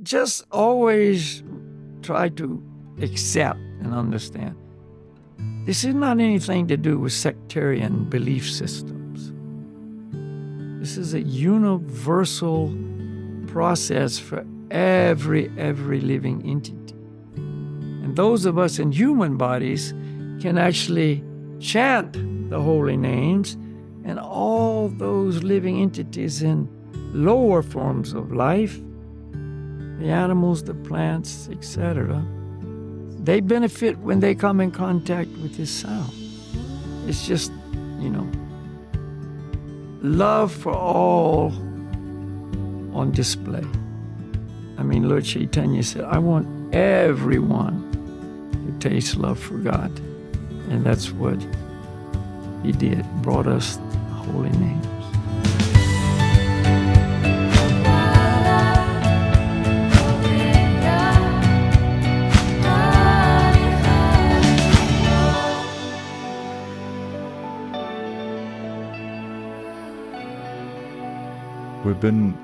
just always try to accept and understand. This is not anything to do with sectarian belief systems. This is a universal process for every living entity. And those of us in human bodies can actually chant the holy names, and all those living entities in lower forms of life, the animals, the plants, etc., they benefit when they come in contact with this sound. It's just, love for all on display. I mean, Lord Chaitanya said, I want everyone to taste love for God. And that's what he did, brought us the holy names. We've been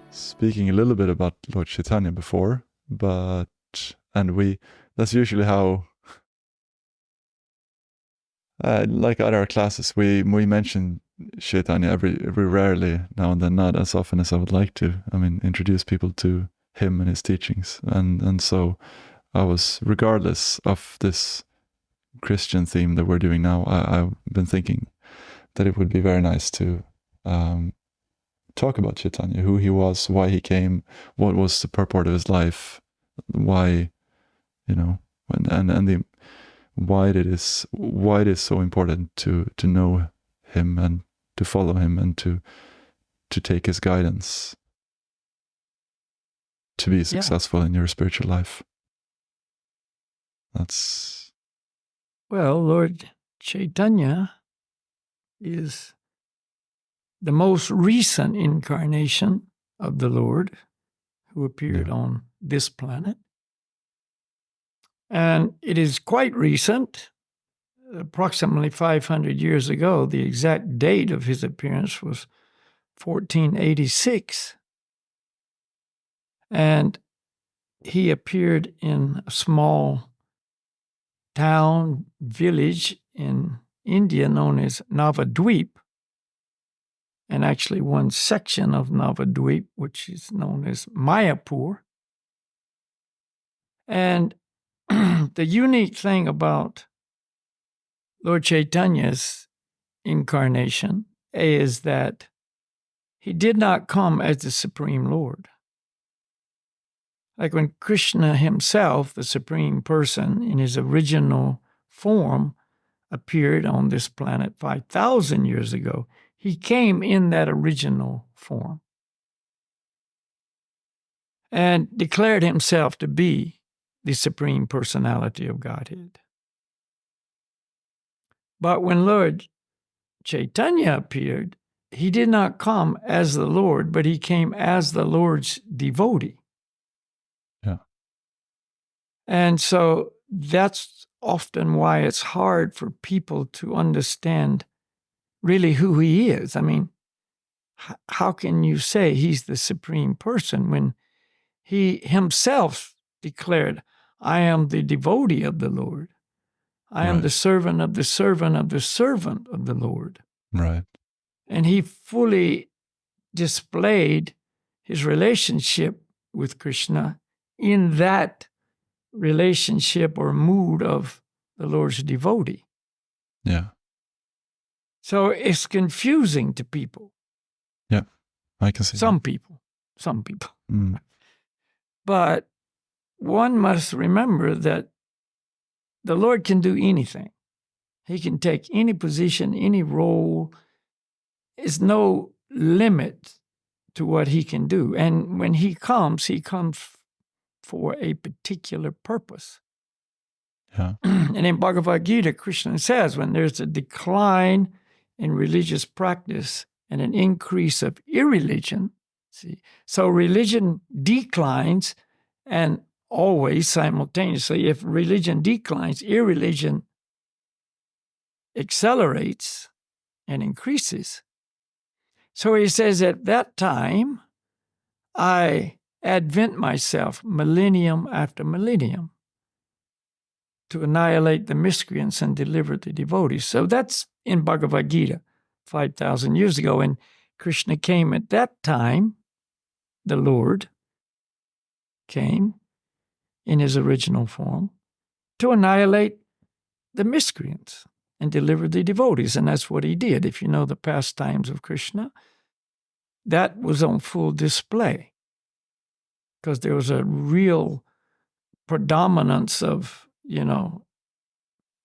speaking a little bit about Lord Chaitanya before, that's usually how, like at our classes, we mention Chaitanya every rarely now and then, not as often as I would like to. I mean, introduce people to him and his teachings, and so I was, regardless of this Christian theme that we're doing now, I've been thinking that it would be very nice to talk about Chaitanya, who he was, why he came, what was the purport of his life, why, why it is so important to know him and to follow him and to take his guidance to be successful in your spiritual life. Well, Lord Chaitanya is the most recent incarnation of the Lord who appeared on this planet. And it is quite recent, approximately 500 years ago. The exact date of his appearance was 1486. And he appeared in a small town, village in India known as Navadvip, and actually one section of Navadvip, which is known as Mayapur. And the unique thing about Lord Chaitanya's incarnation is that he did not come as the Supreme Lord. Like when Krishna himself, the Supreme Person, in his original form, appeared on this planet 5,000 years ago, he came in that original form and declared himself to be the Supreme Personality of Godhead. But when Lord Chaitanya appeared, he did not come as the Lord, but he came as the Lord's devotee. Yeah. And so that's often why it's hard for people to understand really who he is. I mean, how can you say he's the Supreme Person when he himself declared, I am the devotee of the Lord. I am the servant of the servant of the servant of the Lord. Right. And he fully displayed his relationship with Krishna in that relationship or mood of the Lord's devotee. Yeah. So it's confusing to people. Yeah, I can see Some people. Mm. But one must remember that the Lord can do anything. He can take any position, any role. There's no limit to what he can do. And when he comes for a particular purpose. Yeah. And in Bhagavad Gita, Krishna says when there's a decline in religious practice and an increase of irreligion, so religion declines, and always simultaneously, if religion declines, irreligion accelerates and increases. So he says, at that time, I advent myself millennium after millennium to annihilate the miscreants and deliver the devotees. So that's in Bhagavad Gita 5,000 years ago. And Krishna came at that time, the Lord came in his original form to annihilate the miscreants and deliver the devotees. And that's what he did. If you know the pastimes of Krishna, that was on full display because there was a real predominance of,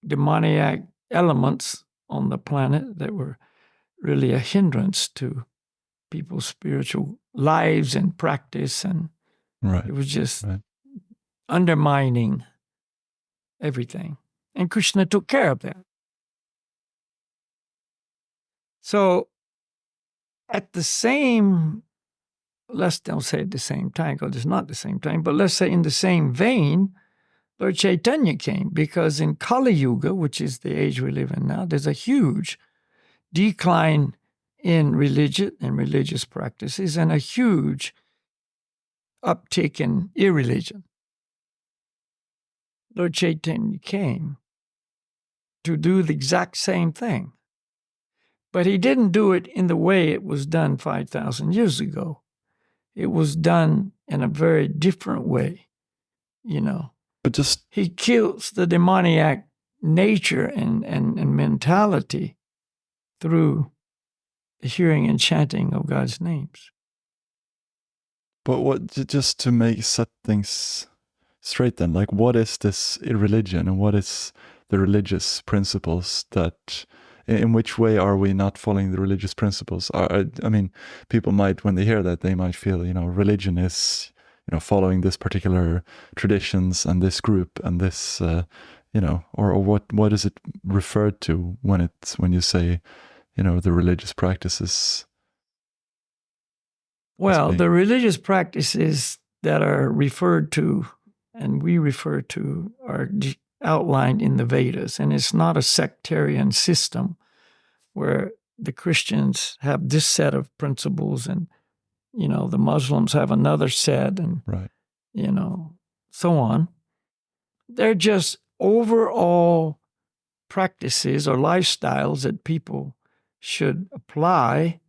demoniac elements on the planet that were really a hindrance to people's spiritual lives and practice. And it was just undermining everything. And Krishna took care of that. So at the same, let's don't say at the same time, because it's not the same time, but let's say in the same vein, Lord Chaitanya came, because in Kali Yuga, which is the age we live in now, there's a huge decline in religion and religious practices and a huge uptick in irreligion. Lord Chaitanya came to do the exact same thing. But he didn't do it in the way it was done 5,000 years ago. It was done in a very different way, But just he kills the demoniac nature and mentality through the hearing and chanting of God's names. But just to set things straight then, like what is this irreligion and what is the religious principles that, in which way are we not following the religious principles? I mean, people might, when they hear that, they might feel, religion is, following this particular traditions and this group and this, or what is it referred to when you say, the religious practices? Well, the religious practices that are referred to and we refer to are outlined in the Vedas. And it's not a sectarian system where the Christians have this set of principles and, the Muslims have another set and, so on. They're just overall practices or lifestyles that people should apply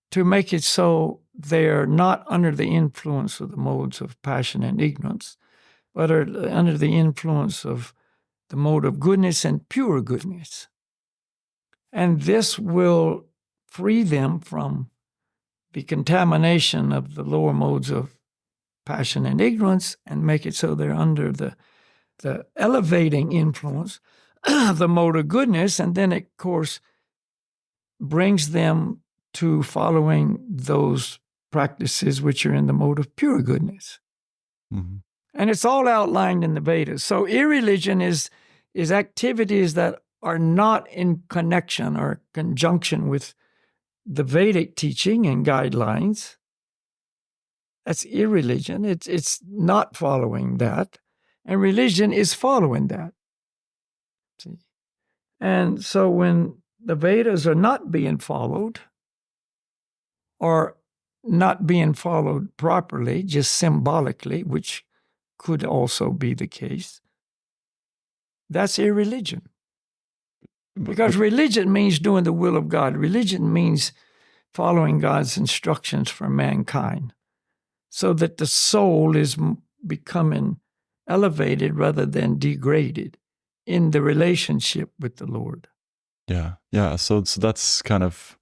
to make it so they're not under the influence of the modes of passion and ignorance, but are under the influence of the mode of goodness and pure goodness. And this will free them from the contamination of the lower modes of passion and ignorance and make it so they're under the elevating influence of the mode of goodness. And then, of course, brings them to following those practices which are in the mode of pure goodness. Mm-hmm. And it's all outlined in the Vedas. So irreligion is activities that are not in connection or conjunction with the Vedic teaching and guidelines. That's irreligion. It's not following that. And religion is following that. See? And so when the Vedas are not being followed or not being followed properly, just symbolically, which could also be the case, that's irreligion. Because religion means doing the will of God. Religion means following God's instructions for mankind so that the soul is becoming elevated rather than degraded in the relationship with the Lord. Yeah. So that's kind of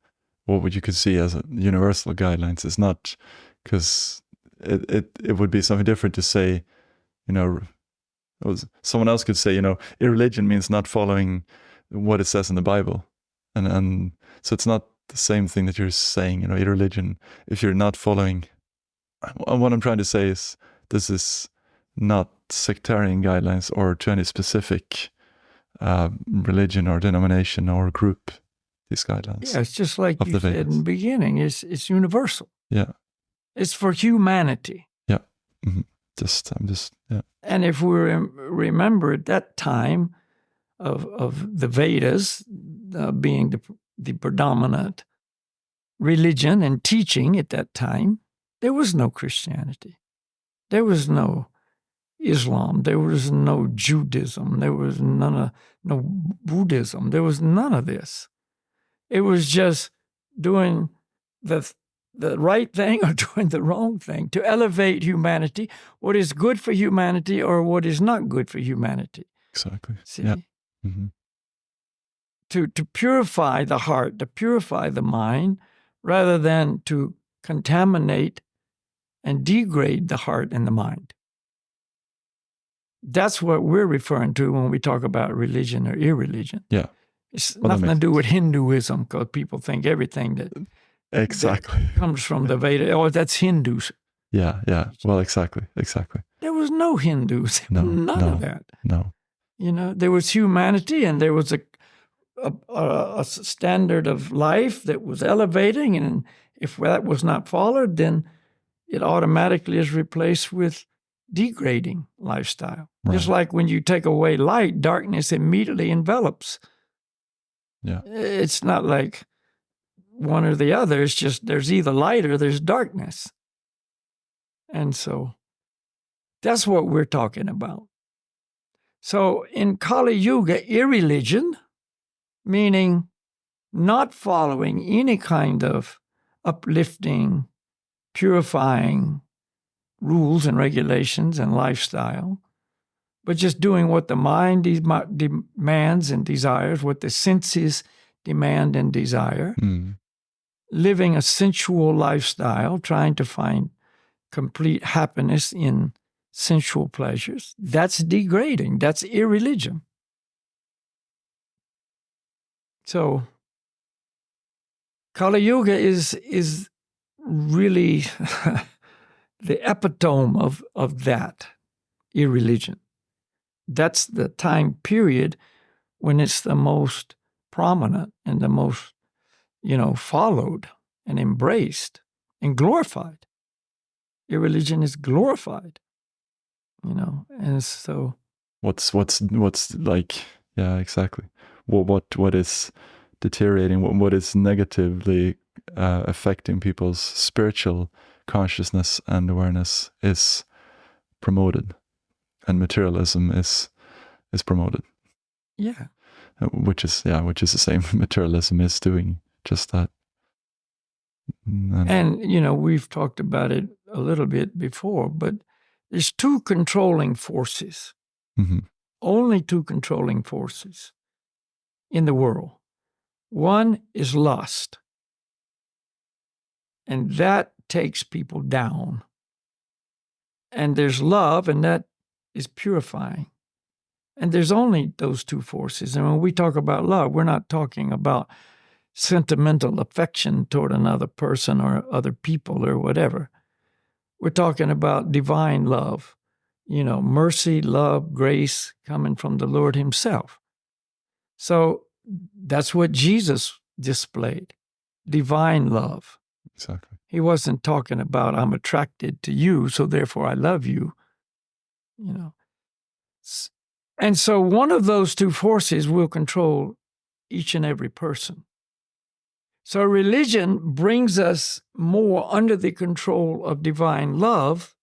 what you could see as a universal guidelines. It's not, because it would be something different to say, someone else could say, irreligion means not following what it says in the Bible. And so it's not the same thing that you're saying, irreligion, if you're not following. What I'm trying to say is this is not sectarian guidelines or to any specific religion or denomination or group, these guidelines. Yeah, it's just like you said in the beginning, it's universal. Yeah. It's for humanity. Yeah. Mm-hmm. Yeah. And if we remember at that time of the Vedas being the predominant religion and teaching at that time, there was no Christianity. There was no Islam. There was no Judaism. There was no Buddhism. There was none of this. It was just doing the right thing or doing the wrong thing to elevate humanity, what is good for humanity or what is not good for humanity. Exactly. See? Yeah. Mm-hmm. To purify the heart, to purify the mind, rather than to contaminate and degrade the heart and the mind. That's what we're referring to when we talk about religion or irreligion. Yeah. It's nothing to do with Hinduism, because people think everything that exactly comes from the Veda, oh, that's Hindus. Yeah. Well, exactly. There was no Hindus. None of that. No. There was humanity, and there was a standard of life that was elevating, and if that was not followed, then it automatically is replaced with degrading lifestyle. Right. Just like when you take away light, darkness immediately envelops. Yeah. It's not like one or the other. It's just there's either light or there's darkness. And so that's what we're talking about. So in Kali Yuga, irreligion, meaning not following any kind of uplifting, purifying rules and regulations and lifestyle, but just doing what the mind demands and desires, what the senses demand and desire, living a sensual lifestyle, trying to find complete happiness in sensual pleasures. That's degrading. That's irreligion. So Kali Yuga is really the epitome of that irreligion. That's the time period when it's the most prominent and the most, followed and embraced and glorified. Irreligion is glorified, and so. What's like, yeah, exactly. What is deteriorating? What is negatively affecting people's spiritual consciousness and awareness is promoted, and materialism is promoted. Yeah. Which is the same. Materialism is doing just that. And we've talked about it a little bit before, but there's two controlling forces. Mm-hmm. Only two controlling forces in the world. One is lust, and that takes people down. And there's love, and that is purifying. And there's only those two forces. And when we talk about love, we're not talking about sentimental affection toward another person or other people or whatever. We're talking about divine love, mercy, love, grace coming from the Lord himself. So that's what Jesus displayed, divine love. Exactly. He wasn't talking about I'm attracted to you, so therefore I love you, And so one of those two forces will control each and every person. So religion brings us more under the control of divine love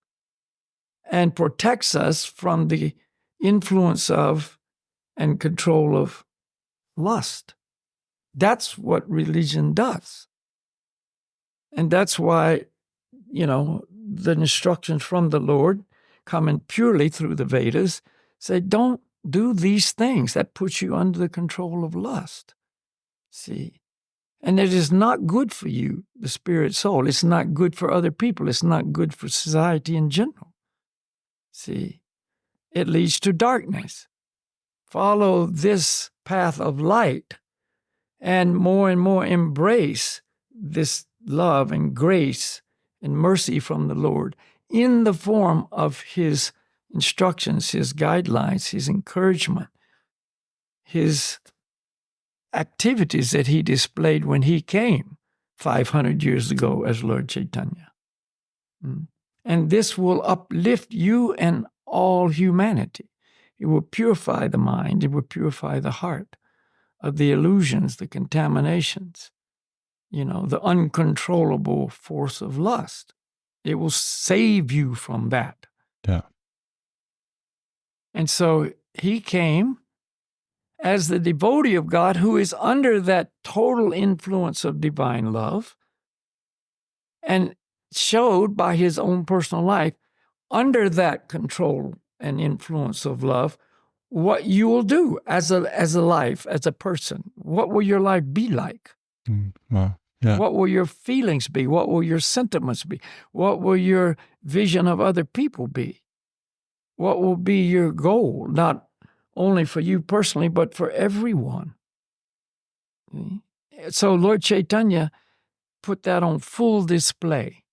and protects us from the influence of and control of lust. That's what religion does. And that's why, the instructions from the Lord coming purely through the Vedas say, don't do these things. That puts you under the control of lust. See? And it is not good for you, the spirit soul. It's not good for other people. It's not good for society in general. See? It leads to darkness. Follow this path of light and more embrace this love and grace and mercy from the Lord in the form of his instructions, his guidelines, his encouragement, his activities that he displayed when he came 500 years ago as Lord Chaitanya. And this will uplift you and all humanity. It will purify the mind. It will purify the heart of the illusions, the contaminations, the uncontrollable force of lust. It will save you from that. And so he came as the devotee of God who is under that total influence of divine love, and showed by his own personal life, under that control and influence of love, what you will do as a life, as a person. What will your life be like? Wow. Yeah. What will your feelings be? What will your sentiments be? What will your vision of other people be? What will be your goal, not only for you personally, but for everyone? So Lord Chaitanya put that on full display.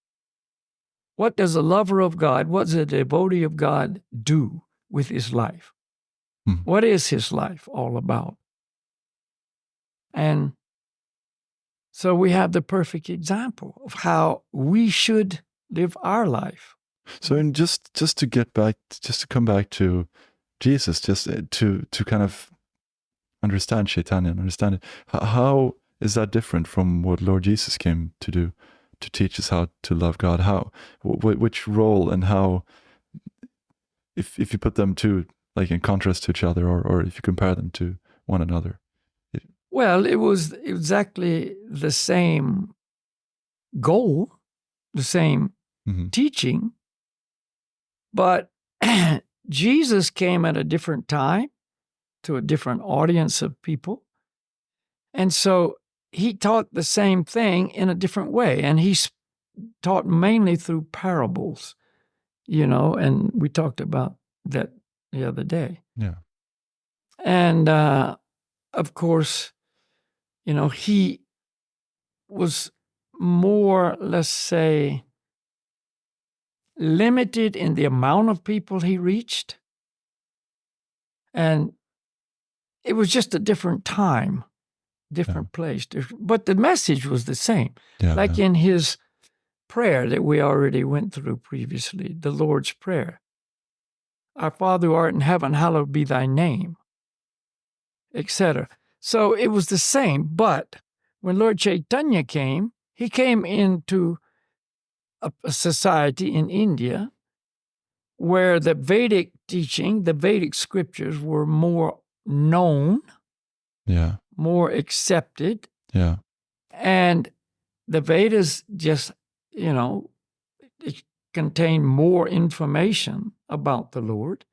What does a lover of God, what does a devotee of God do with his life? What is his life all about? And so we have the perfect example of how we should live our life. So, and just to get back, just to come back to Jesus, just to kind of understand Chaitanya and understand it, how is that different from what Lord Jesus came to do, to teach us how to love God? How, which role, and how, if you put them to, like, in contrast to each other, or if you compare them to one another? Well, it was exactly the same goal, the same teaching, but Jesus came at a different time to a different audience of people. And so he taught the same thing in a different way. And he taught mainly through parables, and we talked about that the other day. Yeah. And of course, he was more, let's say, limited in the amount of people he reached. And it was just a different time, different place. But the message was the same. In his prayer that we already went through previously, the Lord's Prayer. Our Father who art in heaven, hallowed be thy name, etc. So it was the same, but when Lord Chaitanya came, he came into a society in India where the Vedic teaching, the Vedic scriptures were more known, more accepted. And the Vedas just, it contained more information about the Lord.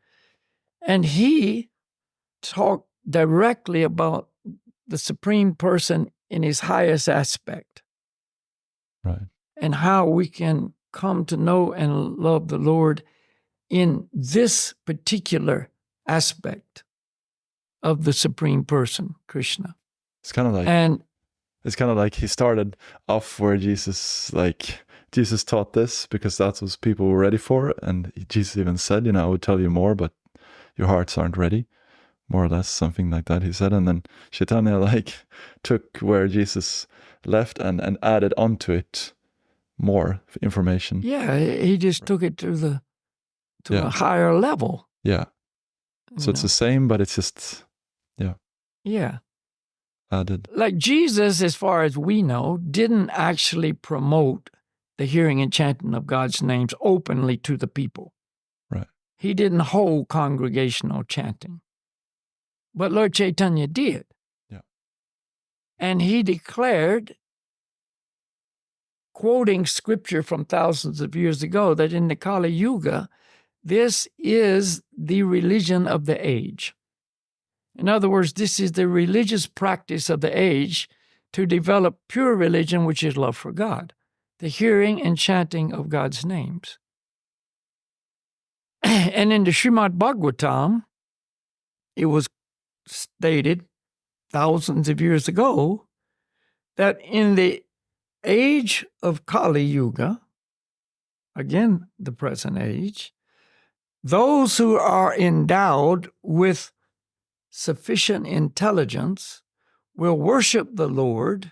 And he talked directly about the Supreme Person in his highest aspect. Right. And how we can come to know and love the Lord in this particular aspect of the Supreme Person, Krishna. It's kind of like he started off where Jesus taught this because that's what people were ready for. And Jesus even said, I would tell you more, but your hearts aren't ready. More or less, something like that, he said. And then Chaitanya took where Jesus left and added onto it more information. Yeah, he just took it to a higher level. Yeah. So it's the same, but it's just, yeah, added. Like Jesus, as far as we know, didn't actually promote the hearing and chanting of God's names openly to the people. Right. He didn't hold congregational chanting. But Lord Chaitanya did. Yeah. And he declared, quoting scripture from thousands of years ago, that in the Kali Yuga, this is the religion of the age. In other words, this is the religious practice of the age to develop pure religion, which is love for God, the hearing and chanting of God's names. And in the Srimad Bhagavatam, it was stated thousands of years ago that in the age of Kali Yuga, again, the present age, those who are endowed with sufficient intelligence will worship the Lord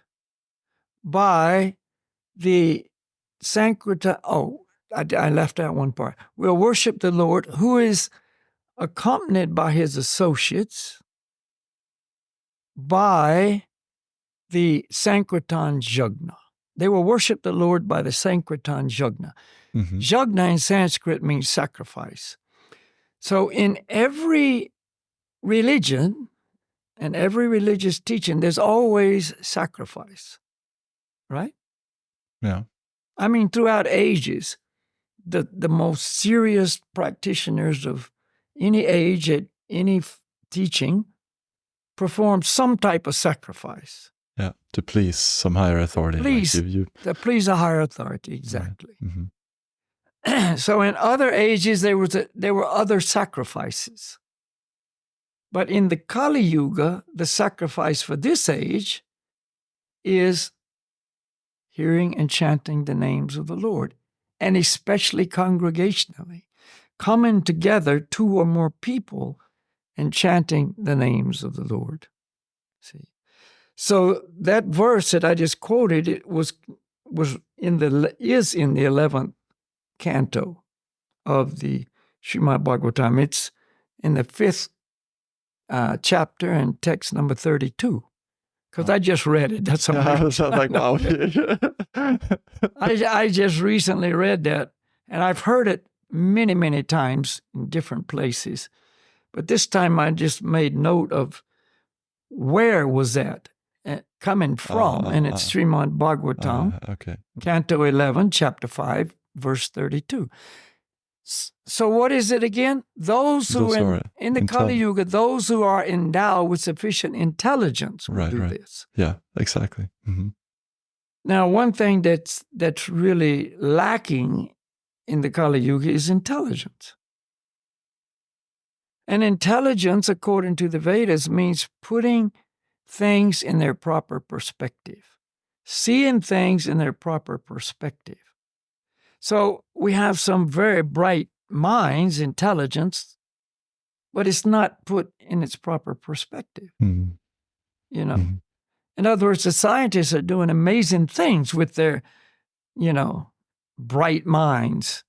by the sanctity. I left out one part. Will worship the Lord who is accompanied by his associates by the Sankirtan Yajna. They will worship the Lord by the Sankirtan Yajna. Yajna in Sanskrit means sacrifice. So in every religion and every religious teaching, there's always sacrifice, right? Yeah. I mean, throughout ages, the most serious practitioners of any age at any teaching perform some type of sacrifice. Yeah. To please some higher authority. To please a higher authority, exactly. Right. Mm-hmm. So in other ages, there were other sacrifices. But in the Kali Yuga, the sacrifice for this age is hearing and chanting the names of the Lord, and especially congregationally, coming together, 2 or more people, and chanting the names of the Lord. See, so that verse that I just quoted, it is in the 11th canto of the Srimad Bhagavatam. It's in the 5th chapter and text number 32. Because I just read it. That's how I was like, wow. I just recently read that, and I've heard it many, many times in different places. But this time I just made note of where was that coming from, and it's Srimad Bhagavatam, okay. Canto 11, Chapter 5, verse 32. So what is it again? Those who in the Kali Yuga, those who are endowed with sufficient intelligence will do this. Yeah, exactly. Mm-hmm. Now, one thing that's really lacking in the Kali Yuga is intelligence. And intelligence, according to the Vedas, means putting things in their proper perspective, seeing things in their proper perspective. So we have some very bright minds, intelligence, but it's not put in its proper perspective. Mm-hmm. You know, in other words, the scientists are doing amazing things with their, bright minds.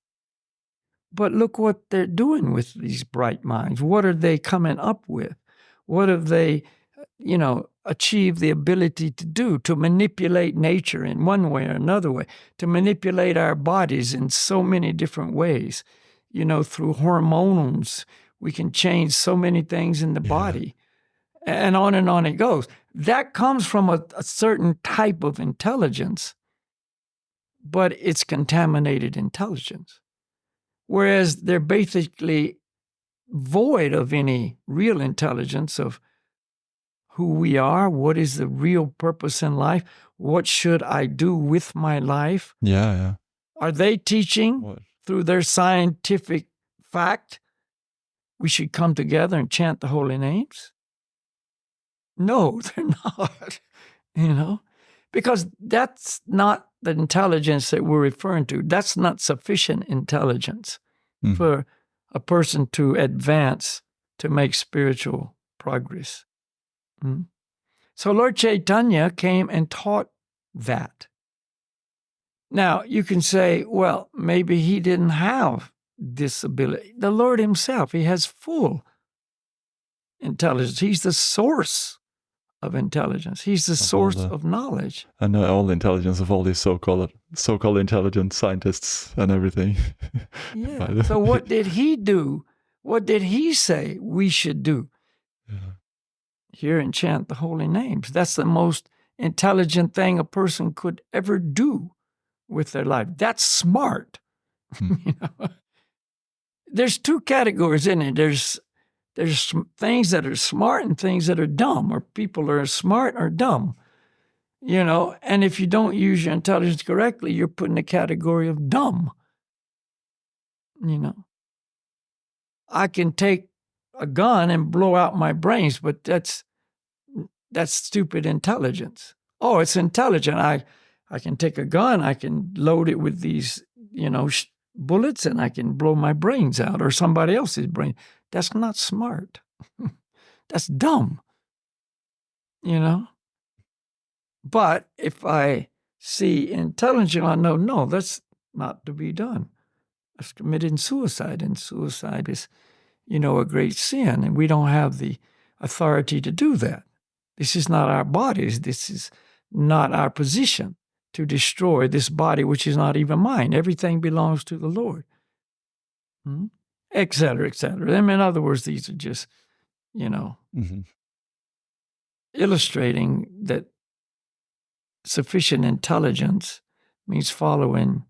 But look what they're doing with these bright minds. What are they coming up with? What have they, achieved the ability to do? To manipulate nature in one way or another way, to manipulate our bodies in so many different ways. Through hormones, we can change so many things in the body, and on it goes. That comes from a certain type of intelligence, but it's contaminated intelligence. Whereas they're basically void of any real intelligence of who we are, what is the real purpose in life, what should I do with my life? Yeah. Are they teaching through their scientific fact we should come together and chant the holy names? No, they're not, because that's not the intelligence that we're referring to. That's not sufficient intelligence for a person to advance, to make spiritual progress. So Lord Chaitanya came and taught that. Now, you can say, well, maybe he didn't have this ability. The Lord himself, he has full intelligence. He's the source of intelligence. He's the source of knowledge. And all the intelligence of all these so-called intelligent scientists and everything. Yeah. So what did he do? What did he say we should do? Yeah. Hear and chant the holy names. That's the most intelligent thing a person could ever do with their life. That's smart. There's 2 categories in it. There's things that are smart and things that are dumb, or people are smart or dumb. And if you don't use your intelligence correctly, you're put in the category of dumb. I can take a gun and blow out my brains, but that's stupid intelligence. Oh, it's intelligent. I can take a gun, I can load it with these, bullets, and I can blow my brains out or somebody else's brain. That's not smart. That's dumb. But if I see intelligence, I know, no, that's not to be done. That's committing suicide, and suicide is, a great sin, and we don't have the authority to do that. This is not our bodies. This is not our position to destroy this body, which is not even mine. Everything belongs to the Lord. et cetera, et cetera. I mean, in other words, these are just, illustrating that sufficient intelligence means following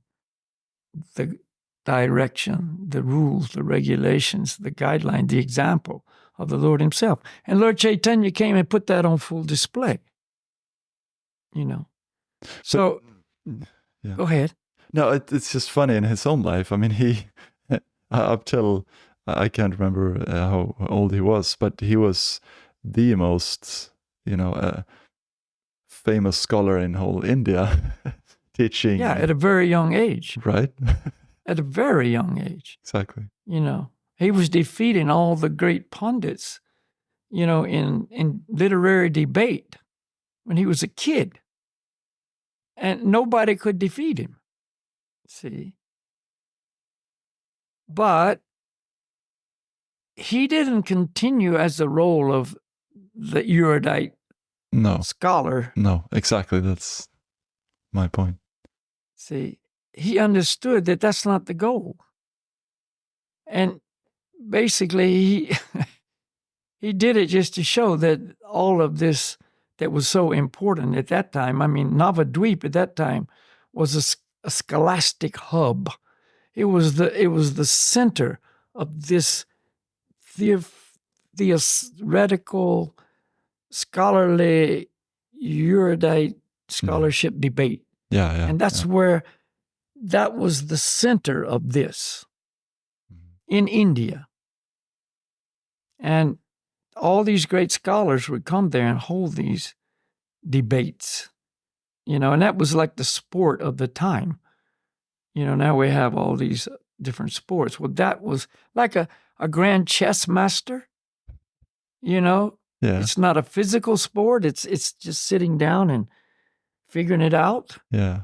the direction, the rules, the regulations, the guideline, the example of the Lord himself. And Lord Chaitanya came and put that on full display. So, Go ahead. No, it's just funny in his own life. I mean, he, up till, I can't remember how old he was, but he was the most, famous scholar in whole India, teaching. Yeah, at a very young age. Right? At a very young age. Exactly. He was defeating all the great pundits, in literary debate when he was a kid. And nobody could defeat him. See? But he didn't continue as the role of the erudite scholar. No, exactly. That's my point. See, he understood that that's not the goal. And basically, he did it just to show that all of this that was so important at that time, I mean, Navadvip at that time was a scholastic hub. It was the center of this theoretical, scholarly, erudite scholarship debate. Yeah. And that's where that was the center of this in India. And all these great scholars would come there and hold these debates, and that was like the sport of the time. Now we have all these different sports. Well, that was like a grand chess master, Yeah. It's not a physical sport. It's just sitting down and figuring it out. Yeah.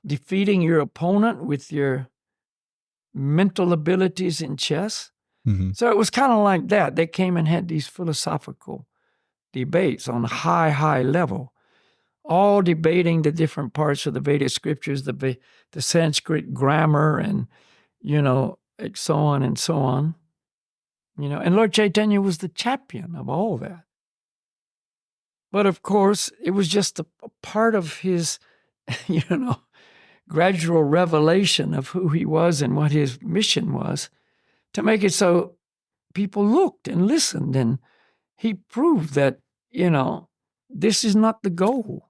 Defeating your opponent with your mental abilities in chess. Mm-hmm. So it was kind of like that. They came and had these philosophical debates on a high level, all debating the different parts of the Vedic scriptures, the Sanskrit grammar, and, so on and so on. And Lord Chaitanya was the champion of all that. But of course, it was just a part of his, gradual revelation of who he was and what his mission was, to make it so people looked and listened, and he proved that, this is not the goal.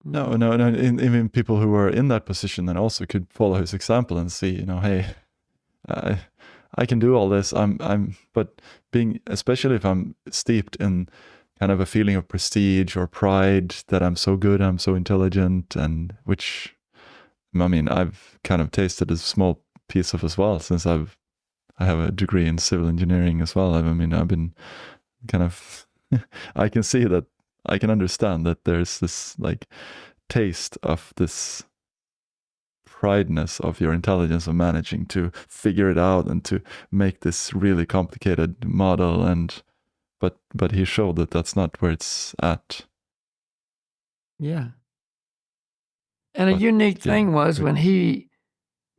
No. Even people who were in that position then also could follow his example and see, hey, I can do all this. But being, especially if I'm steeped in kind of a feeling of prestige or pride that I'm so good, I'm so intelligent, and which, I mean, I've kind of tasted a small piece of as well, since I have a degree in civil engineering as well. I mean, I've been kind of, I can see that, I can understand that there's this like taste of this prideness of your intelligence of managing to figure it out and to make this really complicated model. But he showed that that's not where it's at. Yeah. And a unique thing was when he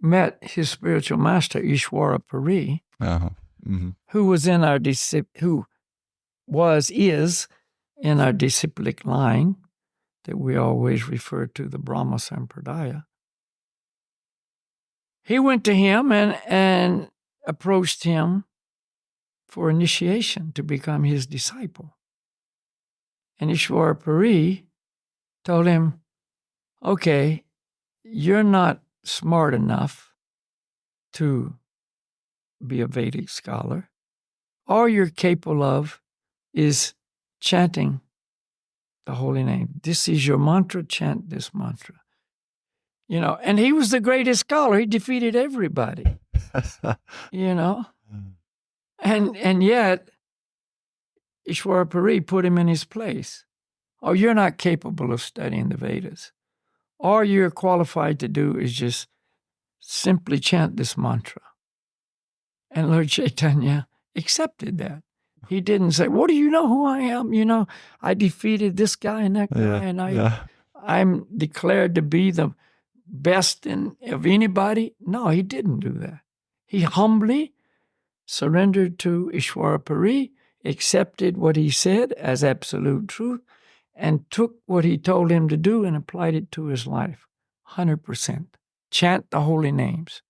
met his spiritual master, Ishwara Puri, who was in our is in our disciplic line that we always refer to, the Brahma Sampradaya. He went to him and approached him for initiation to become his disciple. And Ishwara Puri told him, okay, you're not smart enough to be a Vedic scholar. All you're capable of is chanting the holy name. This is your mantra, chant this mantra. And he was the greatest scholar. He defeated everybody, And yet, Ishwara Puri put him in his place. Oh, you're not capable of studying the Vedas. All you're qualified to do is just simply chant this mantra. And Lord Chaitanya accepted that. He didn't say, what do you know who I am? I defeated this guy and that guy, and I'm declared to be the best of anybody. No, he didn't do that. He humbly surrendered to Ishwarapari, accepted what he said as absolute truth, and took what he told him to do and applied it to his life. 100%. Chant the holy names.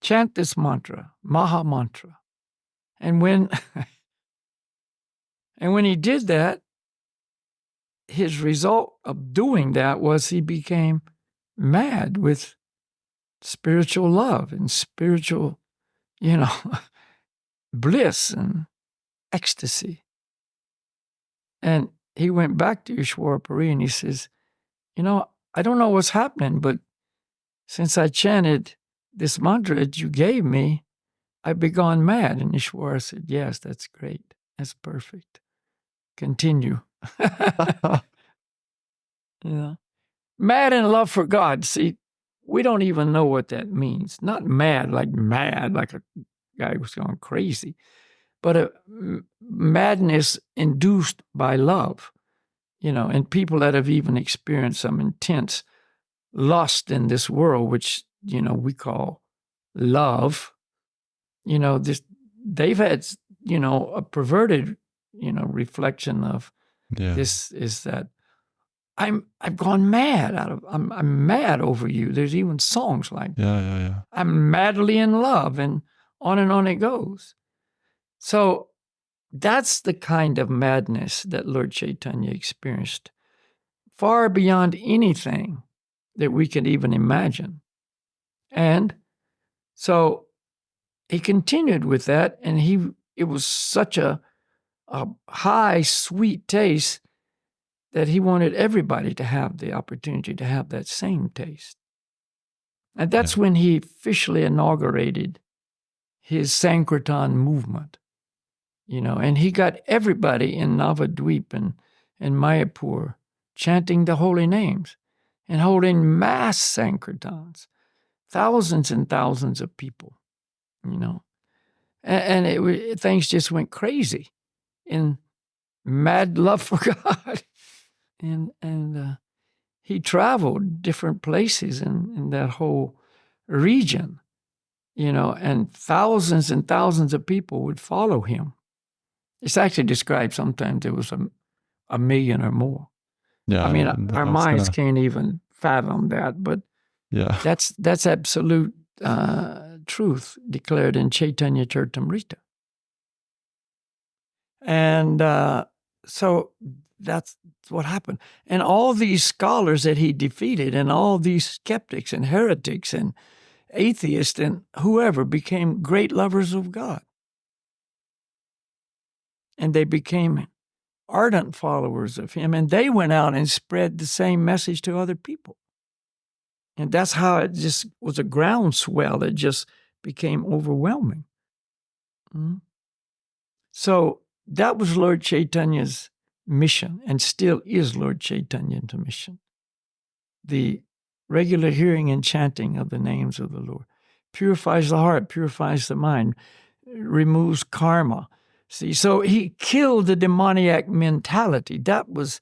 Chant this mantra, Maha Mantra. And when he did that, his result of doing that was he became mad with spiritual love and spiritual, bliss and ecstasy. And he went back to Ishwarapari and he says, I don't know what's happening, but since I chanted this mantra that you gave me, I've gone mad. And Ishwara said, yes, that's great. That's perfect. Continue. Mad in love for God. See, we don't even know what that means. Not mad like a guy who's gone crazy, but a madness induced by love, and people that have even experienced some intense lust in this world, which, we call love, they've had, a perverted, reflection of this is that I've gone mad I'm mad over you. There's even songs like I'm madly in love, and on it goes. So that's the kind of madness that Lord Chaitanya experienced, far beyond anything that we can even imagine. And so he continued with that, and it was such a high, sweet taste that he wanted everybody to have the opportunity to have that same taste. And that's when he officially inaugurated his Sankirtan movement, and he got everybody in Navadvip and Mayapur chanting the holy names and holding mass Sankirtans, thousands and thousands of people, and things just went crazy in mad love for God. And he traveled different places in that whole region, and thousands of people would follow him. It's actually described sometimes there was a million or more. Yeah, I mean, our minds can't even fathom that, but that's absolute truth declared in Chaitanya Charitamrita. And so that's what happened. And all these scholars that he defeated, and all these skeptics and heretics and atheists and whoever, became great lovers of God. And they became ardent followers of him, and they went out and spread the same message to other people. And that's how it just was a groundswell that just became overwhelming. So that was Lord Chaitanya's mission, and still is Lord Chaitanya's mission. The regular hearing and chanting of the names of the Lord purifies the heart, purifies the mind, removes karma. See, so he killed the demoniac mentality. That was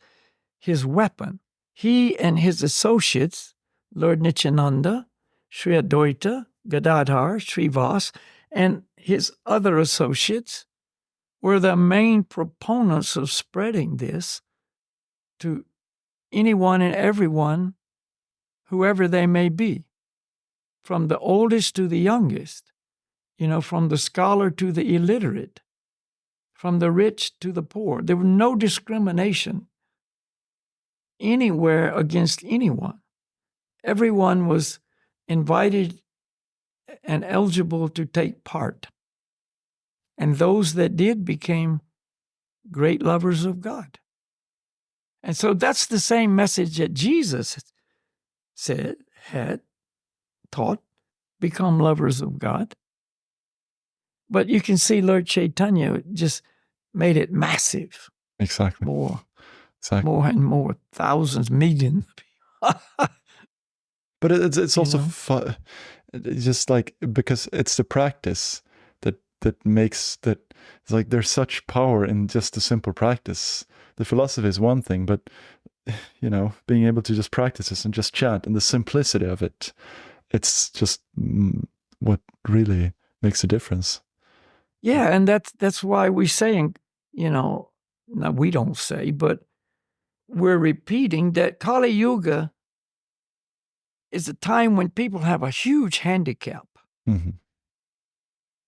his weapon. He and his associates, Lord Nityananda, Sri Advaita, Gadadhar, Srivas, and his other associates were the main proponents of spreading this to anyone and everyone, whoever they may be, from the oldest to the youngest, from the scholar to the illiterate, from the rich to the poor. There was no discrimination anywhere against anyone. Everyone was invited and eligible to take part. And those that did became great lovers of God. And so that's the same message that Jesus had taught, become lovers of God. But you can see Lord Chaitanya just made it massive. Exactly. More and more, thousands, millions. But it's also fun. It's just like, because it's the practice that makes that. It's like there's such power in just the simple practice. The philosophy is one thing, but being able to just practice this and just chant, and the simplicity of it, it's just what really makes a difference. Yeah, and that's why we saying, now we don't say, but we're repeating that Kali Yuga is a time when people have a huge handicap,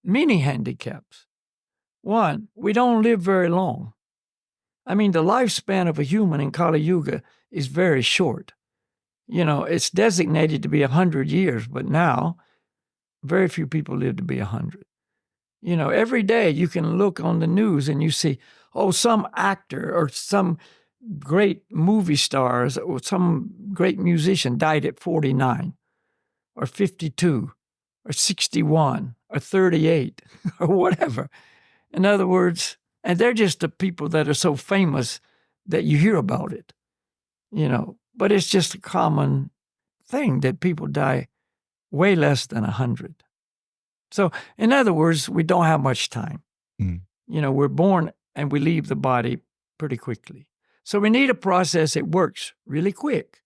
many handicaps. One, we don't live very long. I mean, the lifespan of a human in Kali Yuga is very short. It's designated to be 100 years, but now very few people live to be 100. Every day you can look on the news and you see, some actor or some great movie stars or some great musician died at 49 or 52 or 61 or 38 or whatever. In other words, and they're just the people that are so famous that you hear about it, but it's just a common thing that people die way less than 100. So, in other words, we don't have much time. We're born and we leave the body pretty quickly. So we need a process that works really quick.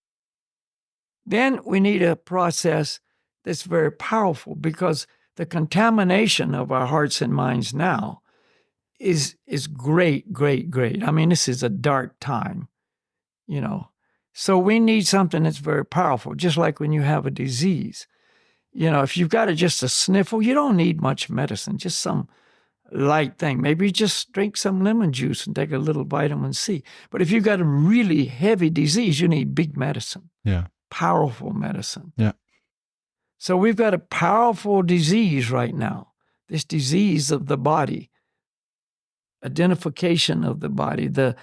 Then we need a process that's very powerful, because the contamination of our hearts and minds now is great, great, great. I mean, this is a dark time, So we need something that's very powerful, just like when you have a disease. If you've got just a sniffle, you don't need much medicine, just some light thing. Maybe just drink some lemon juice and take a little vitamin C. But if you've got a really heavy disease, you need big medicine. Yeah. Powerful medicine. Yeah. So we've got a powerful disease right now, this disease of the body, identification of the body, the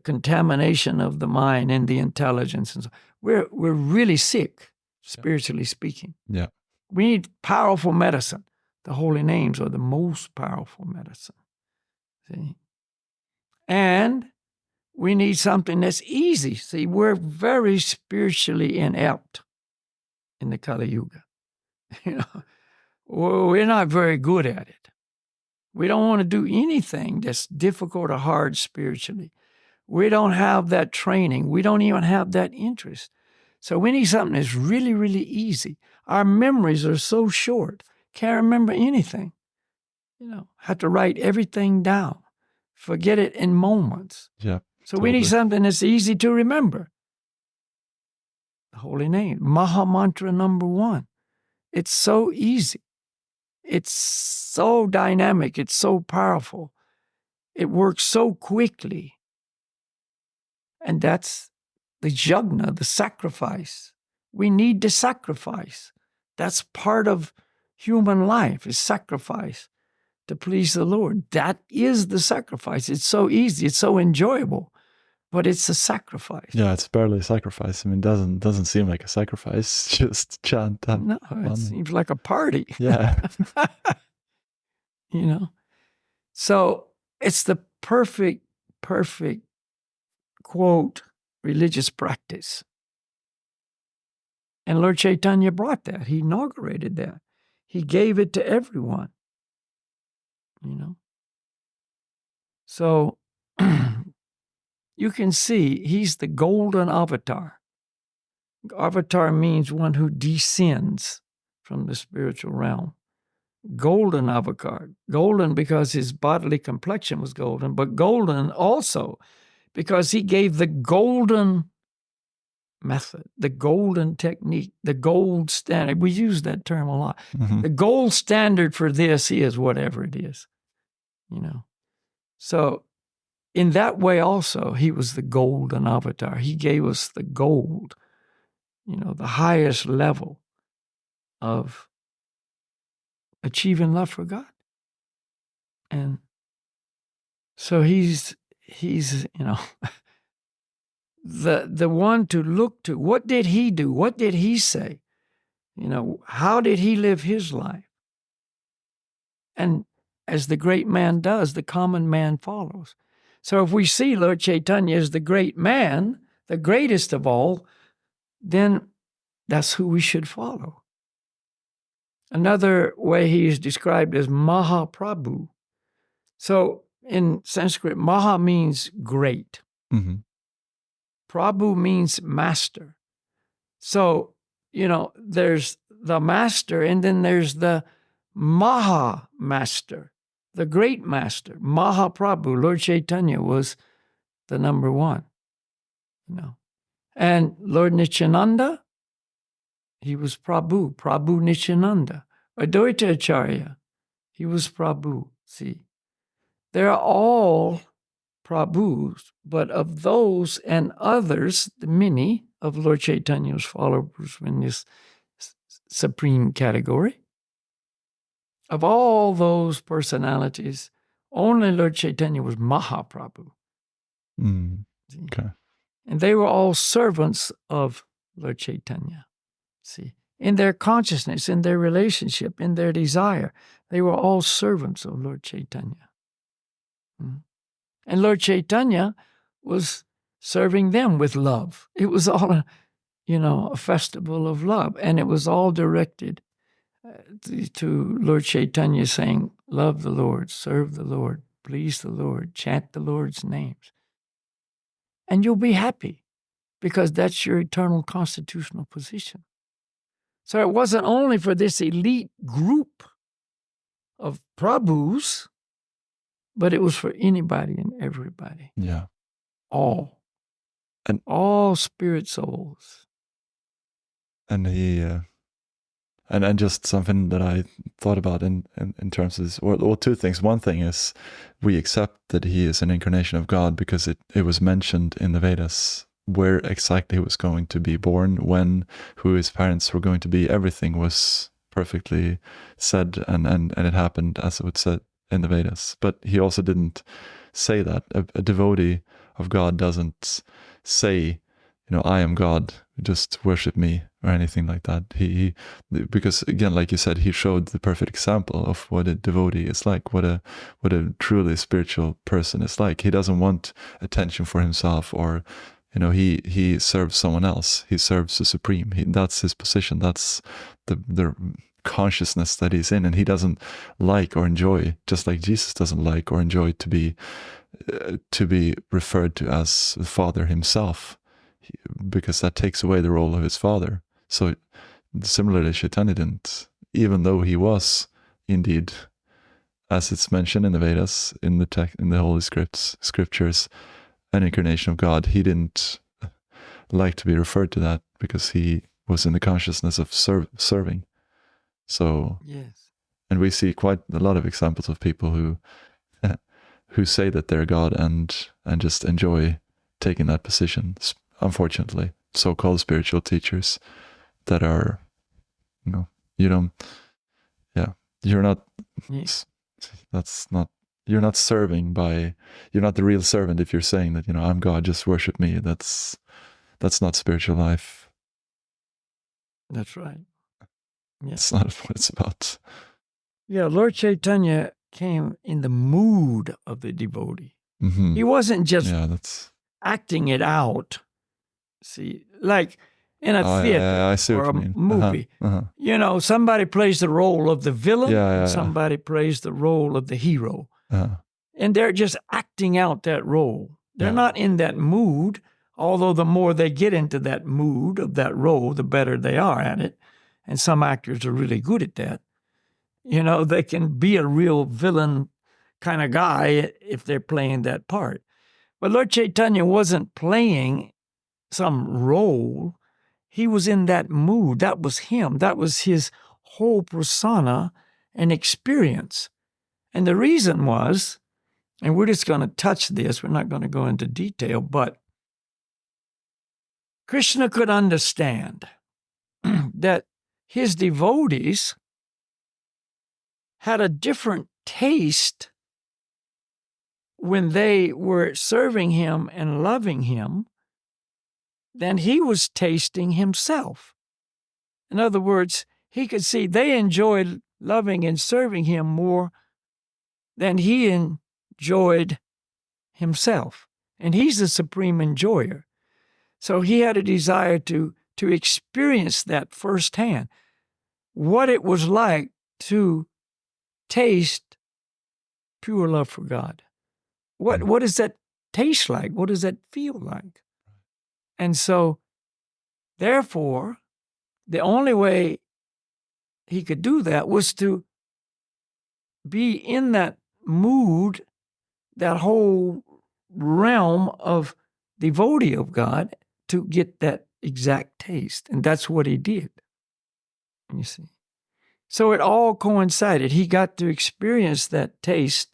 contamination of the mind and the intelligence. And so we're really sick, spiritually speaking. Yeah. We need powerful medicine. The holy names are the most powerful medicine. See? And we need something that's easy. See, we're very spiritually inept in the Kali Yuga. We're not very good at it. We don't want to do anything that's difficult or hard spiritually. We don't have that training. We don't even have that interest. So we need something that's really, really easy. Our memories are so short. Can't remember anything. Have to write everything down. Forget it in moments. Yeah. So we need something that's easy to remember. The holy name, Maha Mantra number 1. It's so easy. It's so dynamic. It's so powerful. It works so quickly. And that's the yajna, the sacrifice. We need to sacrifice. That's part of human life, is sacrifice to please the Lord. That is the sacrifice. It's so easy. It's so enjoyable, but it's a sacrifice. Yeah, it's barely a sacrifice. I mean, doesn't seem like a sacrifice. Just chant. No, it seems like a party. Yeah. So it's the perfect, quote, religious practice. And Lord Chaitanya brought that. He inaugurated that. He gave it to everyone. So you can see he's the golden avatar. Avatar means one who descends from the spiritual realm. Golden avatar. Golden because his bodily complexion was golden, but golden also because he gave the golden method, the golden technique, the gold standard. We use that term a lot. Mm-hmm. The gold standard for this is whatever it is, So in that way also, he was the golden avatar. He gave us the gold, the highest level of achieving love for God. And so he's the one to look to. What did he do? What did he say? How did he live his life? And as the great man does, the common man follows. So if we see Lord Chaitanya as the great man, the greatest of all, then that's who we should follow. Another way he is described as Mahaprabhu. So in Sanskrit, Maha means great. Mm-hmm. Prabhu means master. So, there's the master, and then there's the Maha Master, the great master. Mahaprabhu, Lord Chaitanya was the number one. And Lord Nityananda, he was Prabhu Nityananda. Advaita Acharya, he was Prabhu. See, they're all Prabhus, but of those and others, the many of Lord Chaitanya's followers in this supreme category, of all those personalities, only Lord Chaitanya was Mahaprabhu. Okay. And they were all servants of Lord Chaitanya. See, in their consciousness, in their relationship, in their desire, they were all servants of Lord Chaitanya. And Lord Chaitanya was serving them with love. It was all a festival of love, and it was all directed to Lord Chaitanya saying, love the Lord, serve the Lord, please the Lord, chant the Lord's names. And you'll be happy because that's your eternal constitutional position. So it wasn't only for this elite group of Prabhus, but it was for anybody and everybody. Yeah. All. And all spirit souls. And he, and just something that I thought about in terms of this, well, two things. One thing is we accept that he is an incarnation of God because it was mentioned in the Vedas where exactly he was going to be born, when, who his parents were going to be. Everything was perfectly said, and it happened as it was said in the Vedas. But he also didn't say that. A devotee of God doesn't say, I am God, just worship me, or anything like that. He because again, like you said, he showed the perfect example of what a devotee is like, what a truly spiritual person is like. He doesn't want attention for himself, or he serves someone else. He serves the Supreme. That's his position. That's the consciousness that he's in, and he doesn't like or enjoy, just like Jesus doesn't like or enjoy to be referred to as the Father himself, because that takes away the role of his Father. So similarly, Chaitanya didn't, even though he was indeed, as it's mentioned in the Vedas, in the Holy Scriptures, an incarnation of God, he didn't like to be referred to that because he was in the consciousness of serving. So, yes. And we see quite a lot of examples of people who say that they're God and just enjoy taking that position. Unfortunately, so-called spiritual teachers that are, you're not. Yes. You're not serving you're not the real servant if you're saying that, I'm God, just worship me. That's not spiritual life. That's right. Yeah. It's not what it's about. Yeah, Lord Chaitanya came in the mood of the devotee. Mm-hmm. He wasn't just that's acting it out. See, like in a theater I see or what a you mean. movie. Somebody plays the role of the villain, and somebody plays the role of the hero. And they're just acting out that role. They're not in that mood, although the more they get into that mood of that role, the better they are at it. And some actors are really good at that. They can be a real villain kind of guy if they're playing that part. But Lord Chaitanya wasn't playing some role. He was in that mood. That was him. That was his whole persona and experience. And the reason was, and we're just going to touch this, we're not going to go into detail, but Krishna could understand that his devotees had a different taste when they were serving him and loving him than he was tasting himself. In other words, he could see they enjoyed loving and serving him more than he enjoyed himself. And he's the supreme enjoyer. So he had a desire to experience that firsthand, what it was like to taste pure love for God. What does that taste like? What does that feel like? And so, therefore, the only way he could do that was to be in that mood, that whole realm of devotee of God, to get that exact taste. And that's what he did, you see. So it all coincided. He got to experience that taste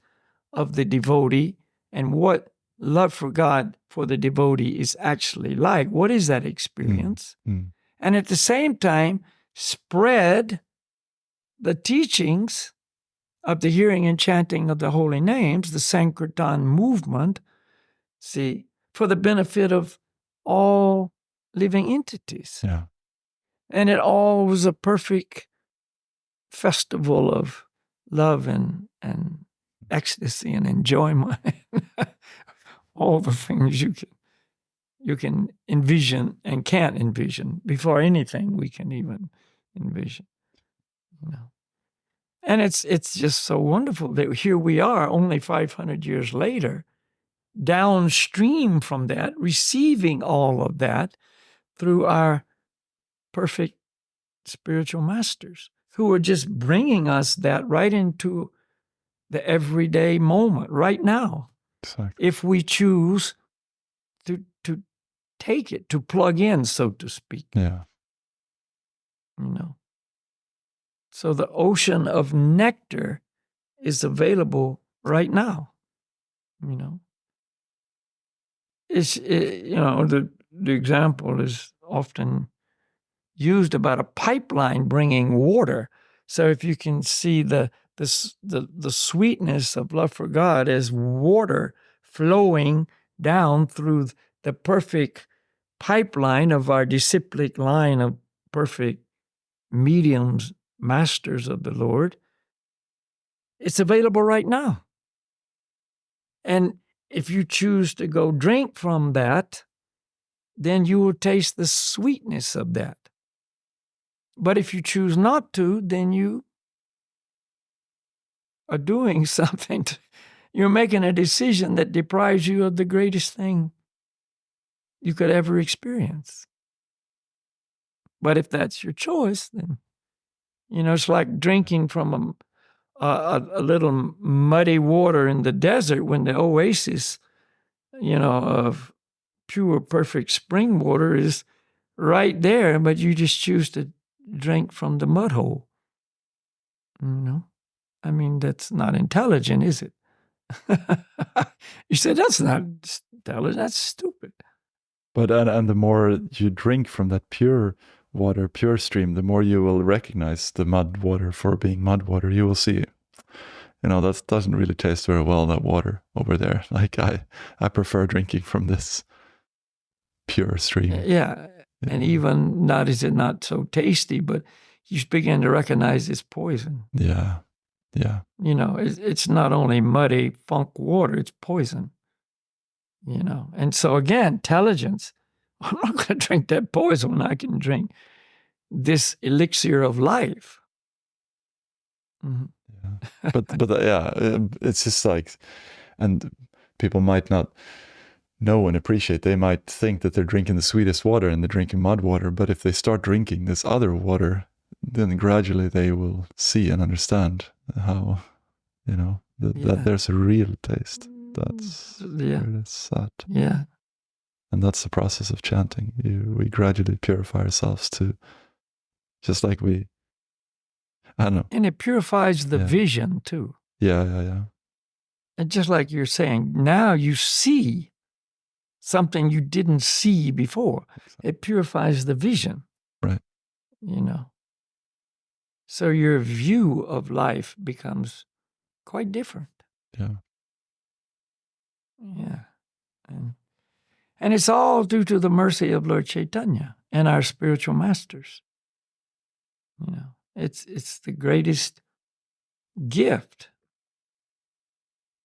of the devotee and what love for God for the devotee is actually like. What is that experience? And at the same time, spread the teachings of the hearing and chanting of the holy names, the Sankirtan movement, see, for the benefit of all living entities. Yeah. And it all was a perfect festival of love and ecstasy and enjoyment. All the things you can envision and can't envision before anything we can even envision. You know. And it's just so wonderful that here we are only 500 years later, downstream from that, receiving all of that through our perfect spiritual masters who are just bringing us that right into the everyday moment right now. Exactly. If we choose to take it, to plug in, so to speak. Yeah. You know. So the ocean of nectar is available right now. You know. The example is often used about a pipeline bringing water. So if you can see the sweetness of love for God as water flowing down through the perfect pipeline of our disciplic line of perfect mediums, masters of the Lord, it's available right now. And if you choose to go drink from that, then you will taste the sweetness of that. But if you choose not to, then you are doing something. You're making a decision that deprives you of the greatest thing you could ever experience. But if that's your choice, then, it's like drinking from a little muddy water in the desert when the oasis, of pure, perfect spring water is right there, but you just choose to drink from the mud hole. I mean, that's not intelligent, is it? You said that's not intelligent, that's stupid. But and the more you drink from that pure water, pure stream, the more you will recognize the mud water for being mud water. You will see, that doesn't really taste very well, that water over there. Like I prefer drinking from this pure stream. Yeah. And even is it not so tasty, but you begin to recognize it's poison. Yeah. Yeah. It's not only muddy funk water, it's poison. And so again, intelligence. I'm not going to drink that poison when I can drink this elixir of life. Mm-hmm. Yeah. But it's just like, and people might not know and appreciate. They might think that they're drinking the sweetest water and they're drinking mud water. But if they start drinking this other water, then gradually they will see and understand how, that there's a real taste. That's where it's at. Yeah. And that's the process of chanting. We gradually purify ourselves to, just like I don't know. And it purifies the vision too. Yeah. And just like you're saying, now you see something you didn't see before. Exactly. It purifies the vision. Right. So your view of life becomes quite different. Yeah. Yeah. And it's all due to the mercy of Lord Chaitanya and our spiritual masters. It's the greatest gift.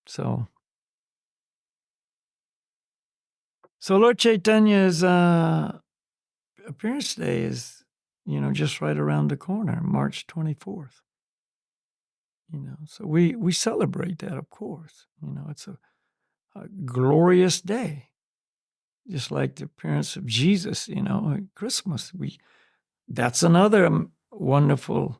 So Lord Chaitanya's appearance day is, just right around the corner, March 24th. So we celebrate that, of course. It's a glorious day. Just like the appearance of Jesus, at Christmas. That's another wonderful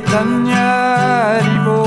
Chaitanya Haribo.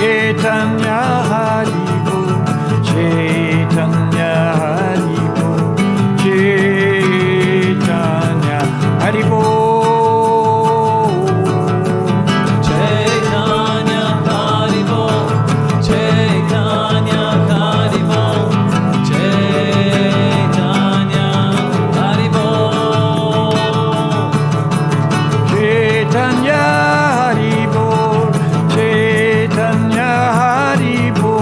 Chaitanya Haribo, Chaitanya Haribo, Chaitanya Haribo. Chaitanya Haribo, Chaitanya Haribo,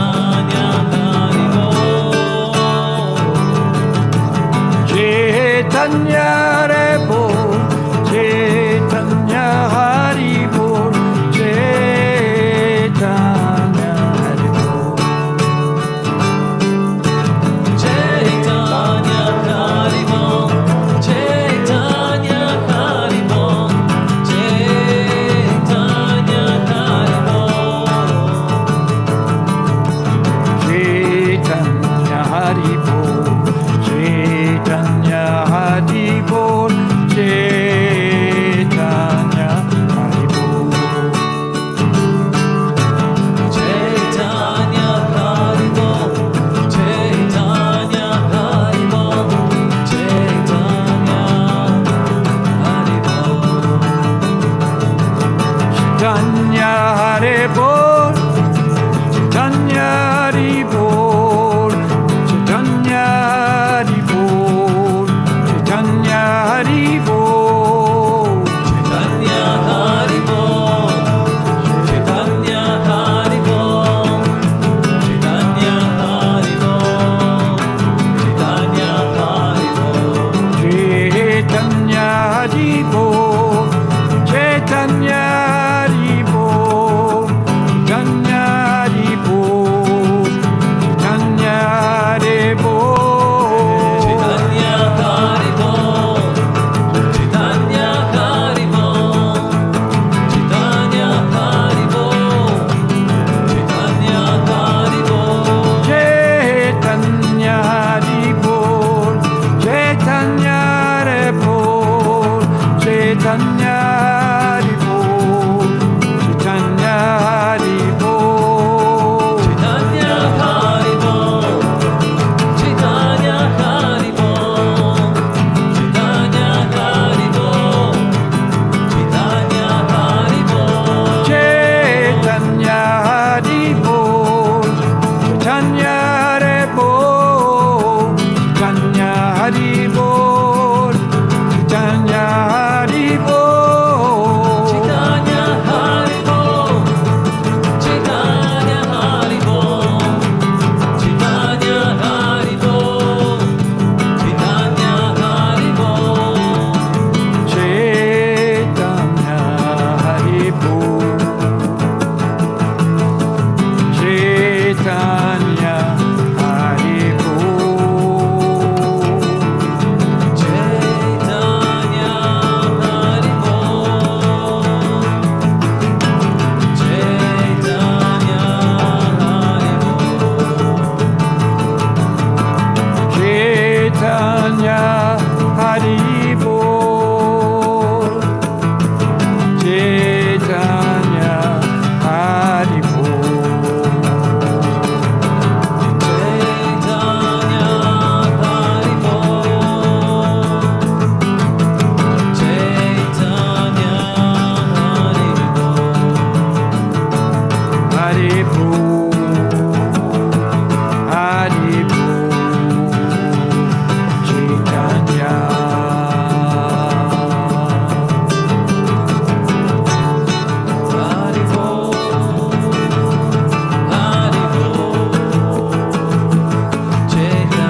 Chaitanya Haribo. Chaitanya Haribo, Chaitanya Haribo, Chaitanya Haribo. Chaitanya Haribo, Chaitanya Chaitanya, Hari Bol. Chaitanya, Hari Bol. Chaitanya Haribol. Chaitanya Haribol. Hari Bol. Hari Bol. Chaitanya. Haribol. Haribol. Chaitanya.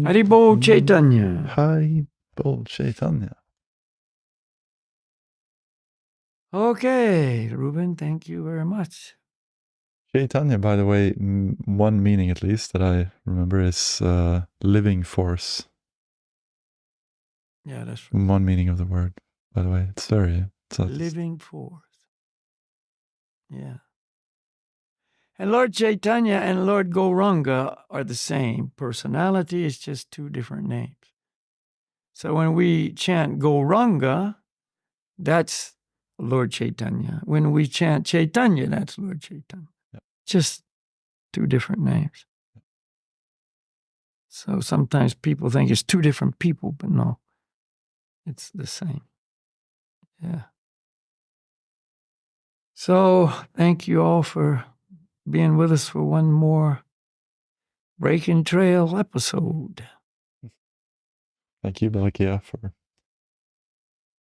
Hari Bol Chaitanya. Hari Bol Chaitanya. Okay, Ruben, thank you very much. Chaitanya, by the way, one meaning at least that I remember is living force. Yeah, that's One meaning of the word, by the way. It's very... It's living force. Yeah. And Lord Chaitanya and Lord Gauranga are the same personality. It's just two different names. So when we chant Gauranga, that's Lord Chaitanya. When we chant Chaitanya, that's Lord Chaitanya. Yep. Just two different names. So sometimes people think it's two different people, but no, it's the same. Yeah. So thank you all for being with us for one more Breaking Trail episode. Thank you, Balakia, for...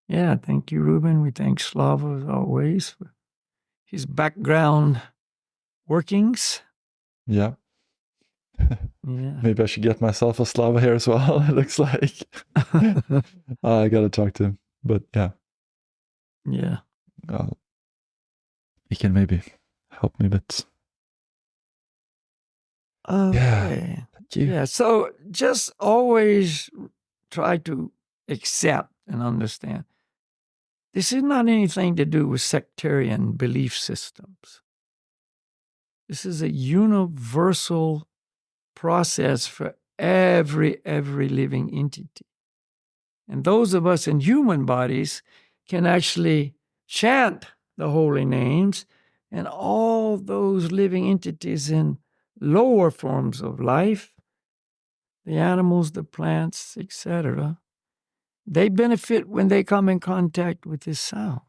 Yeah, thank you, Ruben. We thank Slava as always for his background workings. Yeah. Yeah. Maybe I should get myself a Slava here as well, it looks like. I gotta talk to him. But yeah, Yeah. he can maybe help me a bit. Okay. Thank you. Yeah. So just always try to accept and understand. This is not anything to do with sectarian belief systems. This is a universal process for every living entity. And those of us in human bodies can actually chant the holy names, and all those living entities in lower forms of life, the animals, the plants, etc., they benefit when they come in contact with this sound.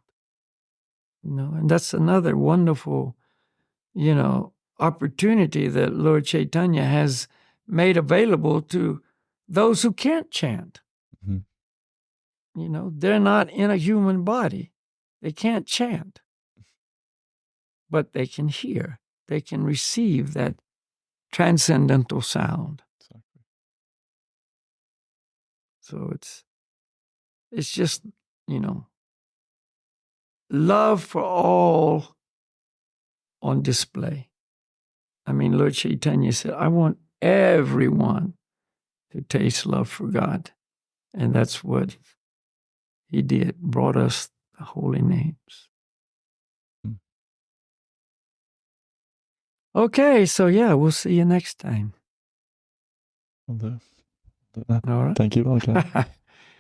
And that's another wonderful, opportunity that Lord Chaitanya has made available to those who can't chant. Mm-hmm. They're not in a human body. They can't chant, but they can hear. They can receive that transcendental sound. Exactly. So it's just, love for all on display. I mean, Lord Chaitanya said, I want everyone to taste love for God. And that's what he did, brought us the holy names. Mm. Okay, so yeah, we'll see you next time. Will do. All right. Thank you, Balakia.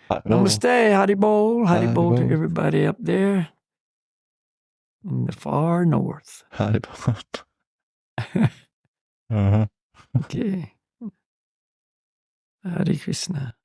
Namaste, Haribol. Haribol to Haribol. everybody up there in the far north. Haribol. Uh-huh. Okay. Hare Krishna.